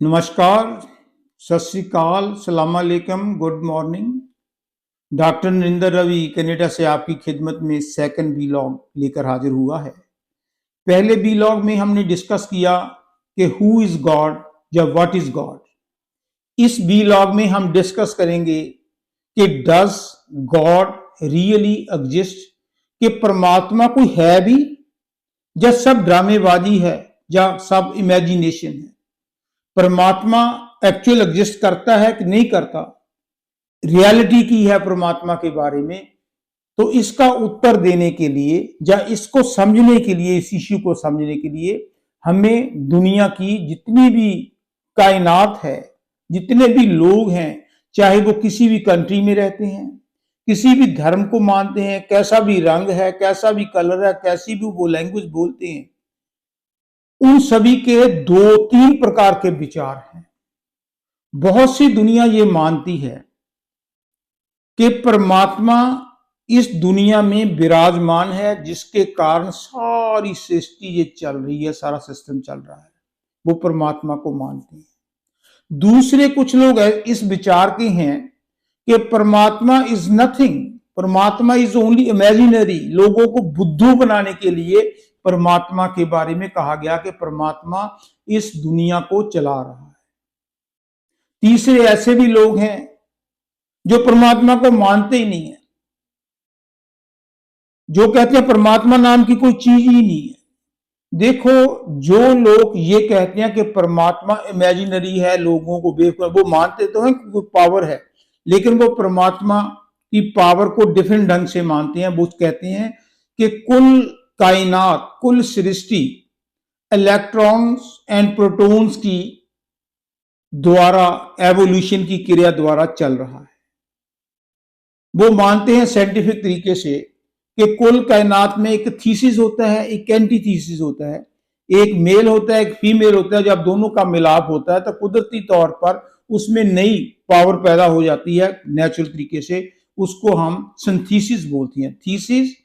नमस्कार, सत श्री अकाल, सलाम अलैकुम, good morning. Doctor Narendra Ravi Canada से आपकी खिदमत में सेकंड वीलॉग लेकर हाजिर हुआ है। पहले वीलॉग में हमने डिस्कस किया कि हु इज गॉड या व्हाट इज गॉड। इस वीलॉग में हम डिस्कस करेंगे कि डज गॉड रियली एग्जिस्ट, कि परमात्मा कोई है भी या सब ड्रामेबाजी है या सब इमेजिनेशन है। परमात्मा एक्चुअल एग्जिस्ट करता है कि नहीं करता, रियलिटी की है परमात्मा के बारे में। तो इसका उत्तर देने के लिए या इसको समझने के लिए, इस इश्यू को समझने के लिए हमें दुनिया की जितनी भी कायनात है, जितने भी लोग हैं, चाहे वो किसी भी कंट्री में रहते हैं, किसी भी धर्म को मानते हैं, कैसा भी रंग है, कैसा भी कलर है, कैसी भी वो लैंग्वेज बोलते हैं, उन सभी के दो तीन प्रकार के विचार हैं। बहुत सी दुनिया ये मानती है कि परमात्मा इस दुनिया में विराजमान है, जिसके कारण सारी सृष्टि ये चल रही है, सारा सिस्टम चल रहा है, वो परमात्मा को मानते हैं। दूसरे कुछ लोग इस विचार के हैं कि परमात्मा इज नथिंग, परमात्मा इज ओनली इमेजिनरी। लोगों को बुद्धू बनाने के लिए परमात्मा के बारे में कहा गया कि परमात्मा इस दुनिया को चला रहा है। तीसरे ऐसे भी लोग हैं जो परमात्मा को मानते ही नहीं है, जो कहते हैं परमात्मा नाम की कोई चीज ही नहीं है। देखो, जो लोग ये कहते हैं कि परमात्मा इमेजिनरी है, लोगों को बेवकूफ, वो मानते तो हैं कि कोई पावर है, लेकिन वो परमात्मा की पावर को डिफरेंट ढंग से मानते हैं। वो कहते हैं कि कुल कायनात, कुल सृष्टि इलेक्ट्रॉन्स एंड प्रोटॉन्स की द्वारा, एवोल्यूशन की क्रिया द्वारा चल रहा है। वो मानते हैं साइंटिफिक तरीके से कि कुल कायनात में एक थीसिस होता है, एक एंटी थीसिस होता है, एक मेल होता है, एक फीमेल होता है। जब दोनों का मिलाप होता है तो कुदरती तौर पर उसमें नई पावर पैदा हो जाती है, नेचुरल तरीके से। उसको हम सिंथेसिस बोलते हैं, थीसिस,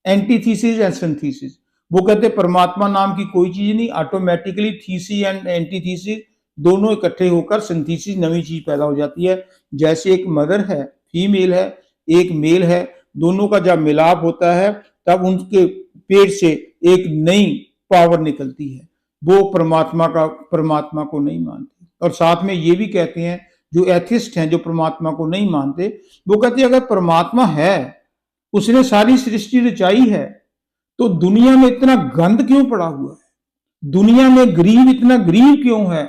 एंटीथीसिस एंड सिंथेसिस। वो कहते हैं परमात्मा नाम की कोई चीज नहीं, ऑटोमेटिकली थीसिस एंड एंटीथीसिस दोनों इकट्ठे होकर सिंथेसिस, नई चीज पैदा हो जाती है। जैसे एक मदर है, फीमेल है, एक मेल है, दोनों का जब मिलाप होता है तब उनके पेट से एक नई पावर निकलती है। वो परमात्मा को नहीं मानते। और साथ में ये भी कहते हैं, जो एथिस्ट हैं, जो परमात्मा को नहीं मानते, वो कहते हैं अगर परमात्मा है, उसने सारी सृष्टि रचाई है, तो दुनिया में इतना गंद क्यों पड़ा हुआ है? दुनिया में गरीब इतना गरीब क्यों है?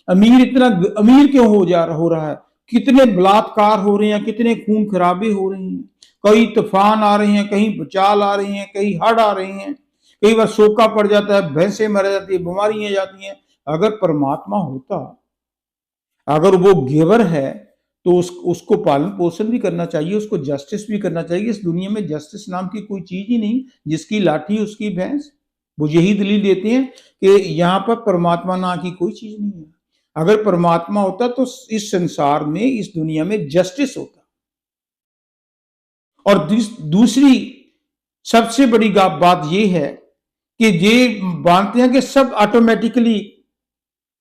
अमीर इतना अमीर क्यों हो रहा है? कितने बलात्कार हो रहे हैं, कितने खून खराबे हो रहे हैं, कई तूफान आ रहे हैं, कहीं भूचाल आ रहे हैं, कई हड़ आ रहे हैं, कई बार सोका पड़ जाता है, भैंसें मर जाती है, बीमारियां जाती हैं। अगर परमात्मा होता, अगर वो गिवर है, तो उसको पालन पोषण भी करना चाहिए, उसको जस्टिस भी करना चाहिए। इस दुनिया में जस्टिस नाम की कोई चीज ही नहीं, जिसकी लाठी उसकी भैंस। वो यही दलील देते हैं कि यहाँ पर परमात्मा नाम की कोई चीज नहीं है। अगर परमात्मा होता तो इस संसार में, इस दुनिया में जस्टिस होता। और दूसरी सबसे बड़ी बात यह है कि ये मानते हैं कि सब ऑटोमेटिकली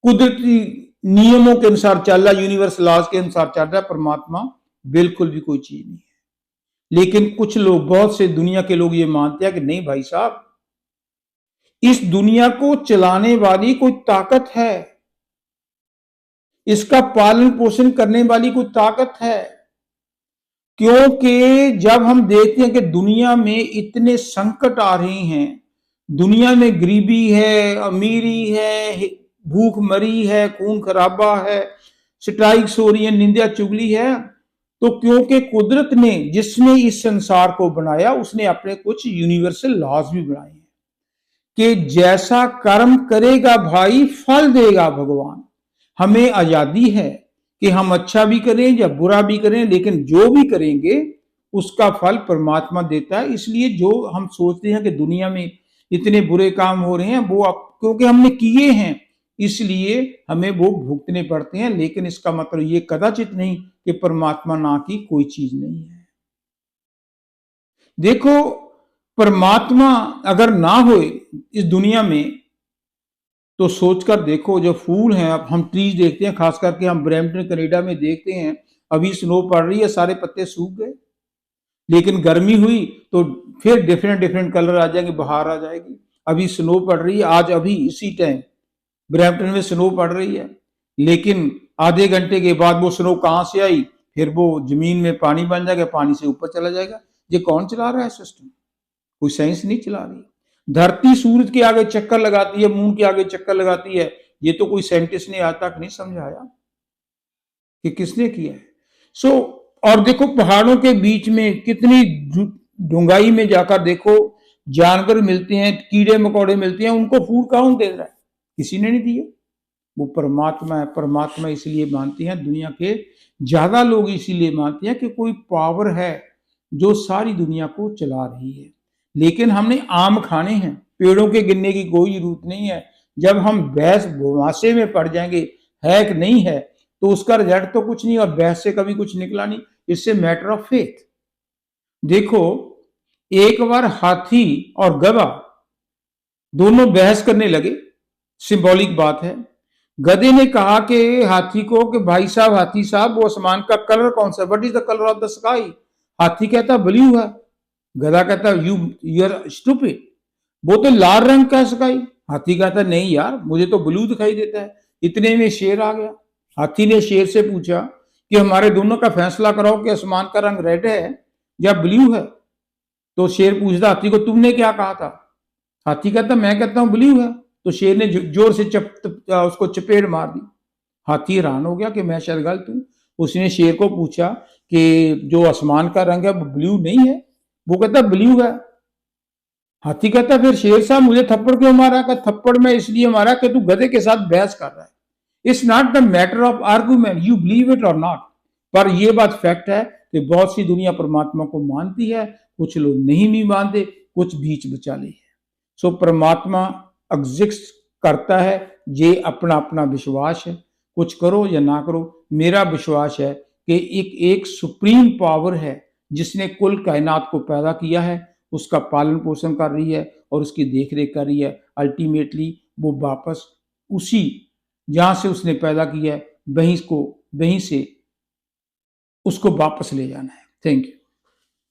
कुदरती नियमों के अनुसार चल रहा है, यूनिवर्स लॉज के अनुसार चल रहा है। परमात्मा बिल्कुल भी कोई चीज नहीं है। लेकिन कुछ लोग, बहुत से दुनिया के लोग ये मानते हैं कि नहीं भाई साहब, इस दुनिया को चलाने वाली कोई ताकत है, इसका पालन पोषण करने वाली कोई ताकत है। क्योंकि जब हम देखते हैं कि दुनिया में इतने संकट आ रहे हैं, दुनिया में गरीबी है, अमीरी है, भूखमरी है, खून खराबा है, स्ट्राइक्स हो रही है, निंदा चुगली है, तो क्योंकि कुदरत ने, जिसने इस संसार को बनाया, उसने अपने कुछ यूनिवर्सल लॉज भी बनाए हैं कि जैसा कर्म करेगा भाई, फल देगा भगवान। हमें आजादी है कि हम अच्छा भी करें या बुरा भी करें, लेकिन जो भी करेंगे उसका फल परमात्मा देता है। इसलिए जो हम सोचते हैं कि दुनिया में इतने बुरे काम हो रहे हैं, वो क्योंकि हमने किए हैं, इसलिए हमें वो भुगतने पड़ते हैं। लेकिन इसका मतलब ये कदाचित नहीं कि परमात्मा ना की कोई चीज नहीं है। देखो, परमात्मा अगर ना हो इस दुनिया में, तो सोचकर देखो, जो फूल हैं, अब हम ट्रीज देखते हैं, खास करके हम ब्रैम्पटन कनाडा में देखते हैं, अभी स्नो पड़ रही है, सारे पत्ते सूख गए। लेकिन गर्मी हुई तो फिर डिफरेंट डिफरेंट कलर आ जाएंगे, बाहर आ जाएगी। अभी स्नो पड़ रही है, आज अभी इसी टाइम ब्रैम्पटन में स्नो पड़ रही है, लेकिन आधे घंटे के बाद वो स्नो कहां से आई, फिर वो जमीन में पानी बन जाएगा, पानी से ऊपर चला जाएगा। ये कौन चला रहा है सिस्टम? कोई साइंस नहीं चला रही। धरती सूरज के आगे चक्कर लगाती है, मून के आगे चक्कर लगाती है, ये तो कोई साइंटिस्ट ने आज तक नहीं समझाया कि किसने किया है। और देखो पहाड़ों के बीच में कितनी डूंगाई में जाकर देखो, जानवर मिलते हैं, कीड़े मकोड़े मिलते हैं, उनको फूड कौन दे रहा है? किसी ने नहीं दिया। वो परमात्मा है। परमात्मा इसलिए मानते हैं दुनिया के ज्यादा लोग, इसीलिए मानते हैं कि कोई पावर है जो सारी दुनिया को चला रही है। लेकिन हमने आम खाने हैं, पेड़ों के गिनने की कोई जरूरत नहीं है। जब हम बहस मुहासे में पड़ जाएंगे है कि नहीं है, तो उसका रिजल्ट तो कुछ नहीं, और बहस से कभी कुछ निकला नहीं। इससे मैटर ऑफ फेथ। देखो, एक बार हाथी और गधा दोनों बहस करने लगे, सिंबॉलिक बात है। गधे ने कहा कि हाथी को कि भाई साहब, हाथी साहब, वो आसमान का कलर कौन सा, what is the colour of the sky? हाथी कहता ब्लू है। गधा कहता यू आर स्टूपिड, वो तो लाल रंग का स्काई। हाथी कहता नहीं यार, मुझे तो ब्लू दिखाई देता है। इतने में शेर आ गया। हाथी ने शेर से पूछा कि हमारे दोनों का फैसला कराओ कि आसमान का रंग रेड है या ब्लू है। तो शेर पूछता हाथी को, तुमने क्या कहा था? हाथी कहता मैं कहता हूं ब्लू है। तो शेर ने जोर से उसको चपेट मार दी। हाथी हैरान हो गया कि मैं शायद गलत हूं। उसने शेर को पूछा कि जो आसमान का रंग है वो ब्लू नहीं है? वो कहता ब्लू है। हाथी कहता फिर शेर साहब मुझे थप्पड़ क्यों मारा? का थप्पड़ में इसलिए मारा कि तू गधे के साथ बहस कर रहा है। It's not the matter of argument, you believe it और नॉट। पर यह बात फैक्ट है कि बहुत सी दुनिया परमात्मा को मानती है, कुछ लोग नहीं भी मानते, कुछ बीच बिचाले है। सो परमात्मा एग्जिस्ट करता है, ये अपना अपना विश्वास है। कुछ करो या ना करो, मेरा विश्वास है कि एक सुप्रीम पावर है जिसने कुल कायनात को पैदा किया है, उसका पालन पोषण कर रही है और उसकी देख रेख कर रही है। अल्टीमेटली वो वापस उसी जहां से उसने पैदा किया है वहीं से उसको वापस ले जाना है। Thank you.